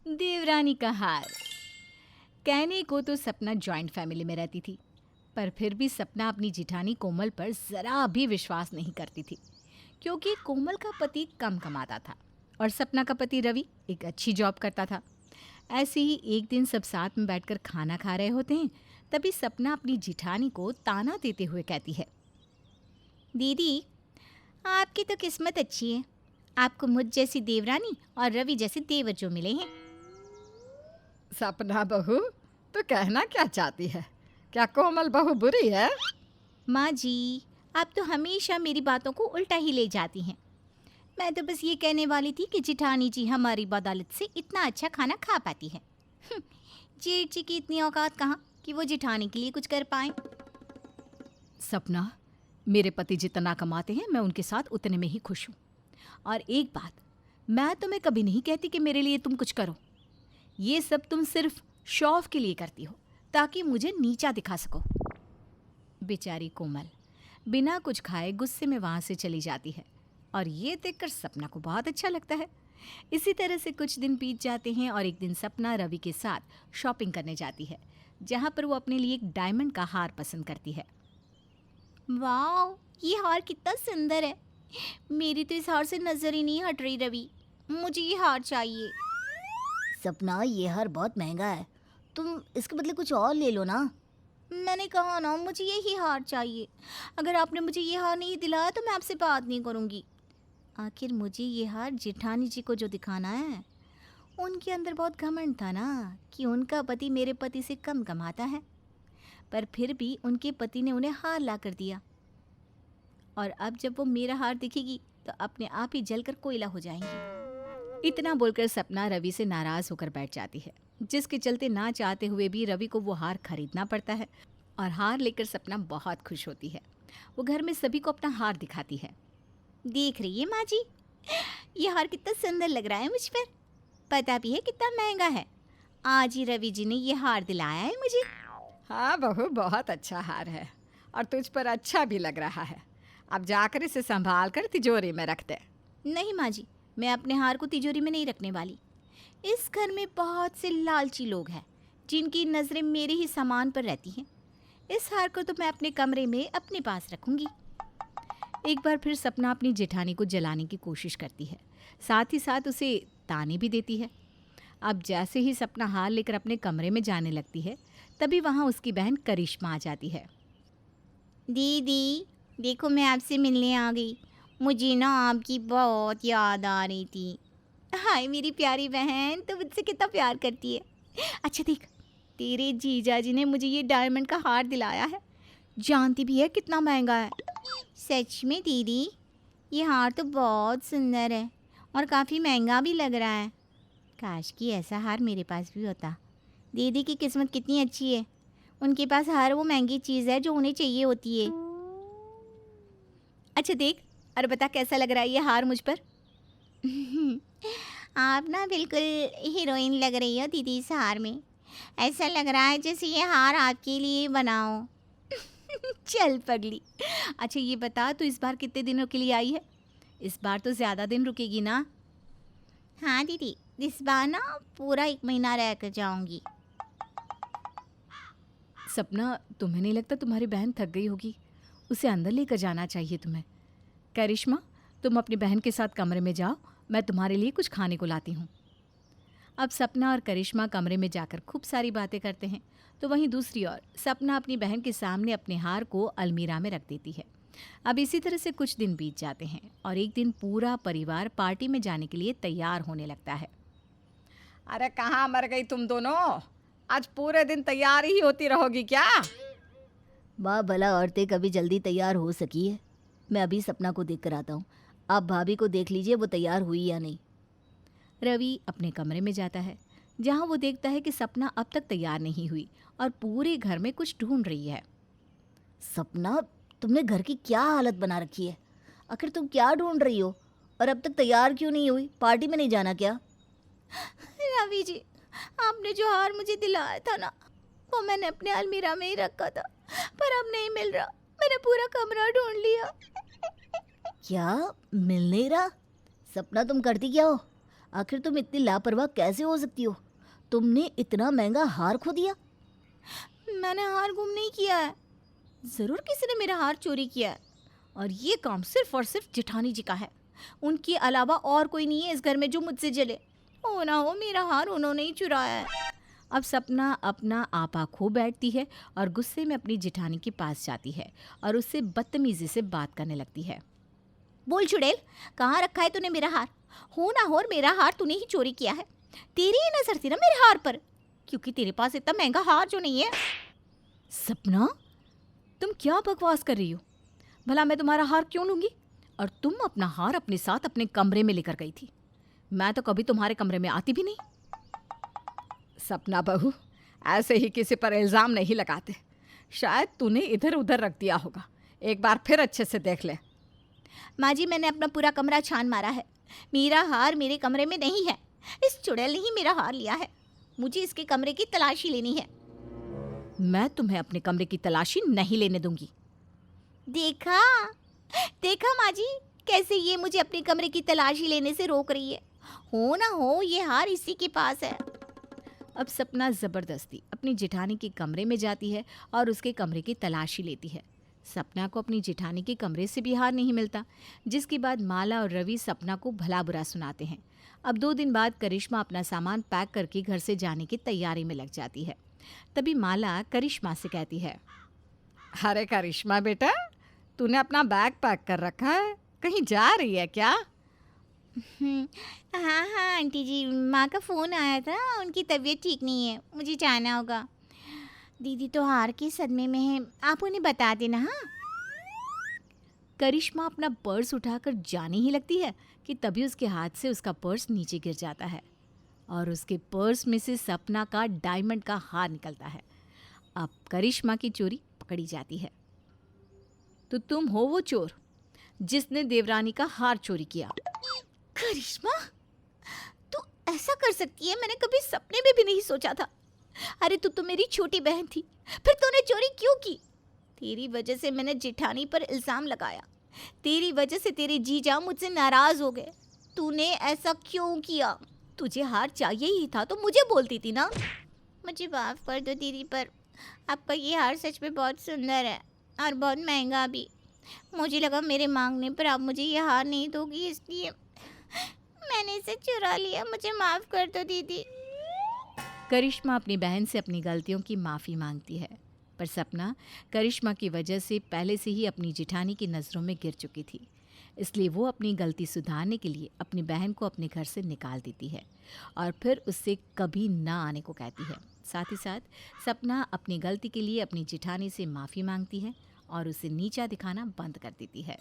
देवरानी का हार। कहने को तो सपना जॉइंट फैमिली में रहती थी, पर फिर भी सपना अपनी जिठानी कोमल पर जरा भी विश्वास नहीं करती थी, क्योंकि कोमल का पति कम कमाता था और सपना का पति रवि एक अच्छी जॉब करता था। ऐसे ही एक दिन सब साथ में बैठकर खाना खा रहे होते हैं, तभी सपना अपनी जिठानी को ताना देते हुए कहती है, दीदी, आपकी तो किस्मत अच्छी है। आपको मुझ जैसी देवरानी और रवि जैसे देवर जो मिले हैं। सपना बहू, तो कहना क्या चाहती है? क्या कोमल बहू बुरी है? माँ जी, आप तो हमेशा मेरी बातों को उल्टा ही ले जाती हैं। मैं तो बस ये कहने वाली थी कि जिठानी जी हमारी बदौलत से इतना अच्छा खाना खा पाती है। जेठ जी की इतनी औकात कहाँ कि वो जिठानी के लिए कुछ कर पाएं। सपना, मेरे पति जितना कमाते हैं मैं उनके साथ उतने में ही खुश हूँ। और एक बात, मैं तुम्हें कभी नहीं कहती कि मेरे लिए तुम कुछ करो। ये सब तुम सिर्फ शो ऑफ के लिए करती हो, ताकि मुझे नीचा दिखा सको। बेचारी कोमल बिना कुछ खाए गुस्से में वहाँ से चली जाती है और ये देखकर सपना को बहुत अच्छा लगता है। इसी तरह से कुछ दिन बीत जाते हैं और एक दिन सपना रवि के साथ शॉपिंग करने जाती है, जहाँ पर वो अपने लिए एक डायमंड का हार पसंद करती है। वाह, ये हार कितना सुंदर है। मेरी तो इस हार से नजर ही नहीं हट रही रवि, मुझे ये हार चाहिए। सपना, ये हार बहुत महंगा है, तुम इसके बदले कुछ और ले लो ना। मैंने कहा ना, मुझे यही हार चाहिए। अगर आपने मुझे ये हार नहीं दिलाया तो मैं आपसे बात नहीं करूँगी। आखिर मुझे ये हार जेठानी जी को जो दिखाना है, उनके अंदर बहुत घमंड था ना कि उनका पति मेरे पति से कम कमाता है, पर फिर भी उनके पति ने उन्हें हार ला कर दिया। और अब जब वो मेरा हार दिखेगी तो अपने आप ही जलकर कोयला हो जाएंगी। इतना बोलकर सपना रवि से नाराज होकर बैठ जाती है, जिसके चलते ना चाहते हुए भी रवि को वो हार खरीदना पड़ता है। और हार लेकर सपना बहुत खुश होती है। वो घर में सभी को अपना हार दिखाती है। देख रही है माँ जी, ये हार कितना सुंदर लग रहा है मुझ पर। पता भी है कितना महंगा है। आज ही रवि जी ने ये हार दिलाया है मुझे। हाँ बहू, बहुत अच्छा हार है और तुझ पर अच्छा भी लग रहा है। अब जाकर इसे संभाल कर तिजोरी में रख दे। नहीं माँ जी, मैं अपने हार को तिजोरी में नहीं रखने वाली। इस घर में बहुत से लालची लोग हैं जिनकी नज़रें मेरे ही सामान पर रहती हैं। इस हार को तो मैं अपने कमरे में अपने पास रखूंगी। एक बार फिर सपना अपनी जेठानी को जलाने की कोशिश करती है, साथ ही साथ उसे ताने भी देती है। अब जैसे ही सपना हार लेकर अपने कमरे में जाने लगती है, तभी वहाँ उसकी बहन करिश्मा आ जाती है। दीदी, देखो मैं आपसे मिलने आ गई। मुझे ना आपकी बहुत याद आ रही थी। हाय मेरी प्यारी बहन, तो मुझसे कितना प्यार करती है। अच्छा देख, तेरे जीजा जी ने मुझे ये डायमंड का हार दिलाया है। जानती भी है कितना महंगा है। सच में दीदी, ये हार तो बहुत सुंदर है और काफ़ी महंगा भी लग रहा है। काश कि ऐसा हार मेरे पास भी होता। दीदी की किस्मत कितनी अच्छी है, उनके पास हर वो महंगी चीज़ है जो उन्हें चाहिए होती है। अच्छा देख और बता, कैसा लग रहा है ये हार मुझ पर? आप ना बिल्कुल हीरोइन लग रही हो दीदी इस हार में। ऐसा लग रहा है जैसे ये हार आपके लिए बना हो। चल पगली। अच्छा ये बता, तू इस बार कितने दिनों के लिए आई है? इस बार तो ज़्यादा दिन रुकेगी ना? हाँ दीदी, इस बार ना पूरा 1 महीना रह कर जाऊँगी। सपना, तुम्हें नहीं लगता तुम्हारी बहन थक गई होगी? उसे अंदर लेकर जाना चाहिए तुम्हें। करिश्मा, तुम अपनी बहन के साथ कमरे में जाओ, मैं तुम्हारे लिए कुछ खाने को लाती हूँ। अब सपना और करिश्मा कमरे में जाकर खूब सारी बातें करते हैं, तो वहीं दूसरी ओर सपना अपनी बहन के सामने अपने हार को अलमीरा में रख देती है। अब इसी तरह से कुछ दिन बीत जाते हैं और एक दिन पूरा परिवार पार्टी में जाने के लिए तैयार होने लगता है। अरे कहाँ मर गई तुम दोनों? आज पूरे दिन तैयार ही होती रहोगी क्या? वाह भला औरतें कभी जल्दी तैयार हो सकी है। मैं अभी सपना को देख कर आता हूँ, आप भाभी को देख लीजिए वो तैयार हुई या नहीं। रवि अपने कमरे में जाता है, जहाँ वो देखता है कि सपना अब तक तैयार नहीं हुई और पूरे घर में कुछ ढूंढ रही है। सपना, तुमने घर की क्या हालत बना रखी है? आखिर तुम क्या ढूंढ रही हो और अब तक तैयार क्यों नहीं हुई? पार्टी में नहीं जाना क्या? रवि जी, आपने जो हार मुझे दिलाया था ना, वो मैंने अपने अलमीरा में ही रखा था, पर अब नहीं मिल रहा। मैंने पूरा कमरा ढूंढ लिया। क्या मिल नहीं रहा? सपना, तुम करती क्या हो? आखिर तुम इतनी लापरवाह कैसे हो सकती हो? तुमने इतना महंगा हार खो दिया। मैंने हार गुम नहीं किया है, ज़रूर किसी ने मेरा हार चोरी किया है, और ये काम सिर्फ और सिर्फ जेठानी जी का है। उनके अलावा और कोई नहीं है इस घर में जो मुझसे जले। हो ना हो मेरा हार उन्होंने ही चुराया है। अब सपना अपना आपा खो बैठती है और गुस्से में अपनी जेठानी के पास जाती है और उससे बदतमीजी से बात करने लगती है। बोल चुड़ैल, कहाँ रखा है तूने मेरा हार? हो ना हो मेरा हार तूने ही चोरी किया है। तेरी ही नजर थी ना मेरे हार पर, क्योंकि तेरे पास इतना महंगा हार जो नहीं है। सपना, तुम क्या बकवास कर रही हो? भला मैं तुम्हारा हार क्यों लूंगी? और तुम अपना हार अपने साथ अपने कमरे में लेकर गई थी। मैं तो कभी तुम्हारे कमरे में आती भी नहीं। सपना बहू, ऐसे ही किसी पर इल्ज़ाम नहीं लगाते। शायद तूने इधर उधर रख दिया होगा। एक बार फिर अच्छे से देख ले। माँ जी, मैंने अपना पूरा कमरा छान मारा है। मेरा हार मेरे कमरे में नहीं है। इस चुड़ैल ने ही मेरा हार लिया है। मुझे इसके कमरे की तलाशी लेनी है। मैं तुम्हें अपने कमरे की तलाशी नहीं लेने दूंगी। देखा देखा माँ जी, कैसे ये मुझे अपने कमरे की तलाशी लेने से रोक रही है। हो ना हो ये हार इसी के पास है। अब सपना ज़बरदस्ती अपनी जेठानी के कमरे में जाती है और उसके कमरे की तलाशी लेती है। सपना को अपनी जेठानी के कमरे से भी हार नहीं मिलता, जिसके बाद माला और रवि सपना को भला बुरा सुनाते हैं। अब 2 दिन बाद करिश्मा अपना सामान पैक करके घर से जाने की तैयारी में लग जाती है। तभी माला करिश्मा से कहती है, अरे करिश्मा बेटा, तूने अपना बैग पैक कर रखा है, कहीं जा रही है क्या? हाँ हाँ आंटी जी, माँ का फ़ोन आया था, उनकी तबीयत ठीक नहीं है, मुझे जाना होगा। दीदी तो हार के सदमे में है, आप उन्हें बता देना। हाँ। करिश्मा अपना पर्स उठाकर जाने ही लगती है कि तभी उसके हाथ से उसका पर्स नीचे गिर जाता है और उसके पर्स में से सपना का डायमंड का हार निकलता है। अब करिश्मा की चोरी पकड़ी जाती है। तो तुम हो वो चोर जिसने देवरानी का हार चोरी किया। करिश्मा, तू ऐसा कर सकती है, मैंने कभी सपने में भी नहीं सोचा था। अरे तू तो मेरी छोटी बहन थी, फिर तूने चोरी क्यों की? तेरी वजह से मैंने जेठानी पर इल्ज़ाम लगाया। तेरी वजह से तेरे जीजा मुझसे नाराज़ हो गए। तूने ऐसा क्यों किया? तुझे हार चाहिए ही था तो मुझे बोलती थी ना। मुझे माफ़ कर दो दीदी, पर आपका ये हार सच में बहुत सुंदर है और बहुत महंगा भी। मुझे लगा मेरे मांगने पर आप मुझे ये हार नहीं दोगी, इसलिए मैंने इसे चुरा लिया। मुझे माफ़ कर दो दीदी। करिश्मा अपनी बहन से अपनी गलतियों की माफ़ी मांगती है, पर सपना करिश्मा की वजह से पहले से ही अपनी जेठानी की नज़रों में गिर चुकी थी। इसलिए वो अपनी गलती सुधारने के लिए अपनी बहन को अपने घर से निकाल देती है और फिर उससे कभी ना आने को कहती है। साथ ही साथ सपना अपनी गलती के लिए अपनी जेठानी से माफ़ी मांगती है और उसे नीचा दिखाना बंद कर देती है।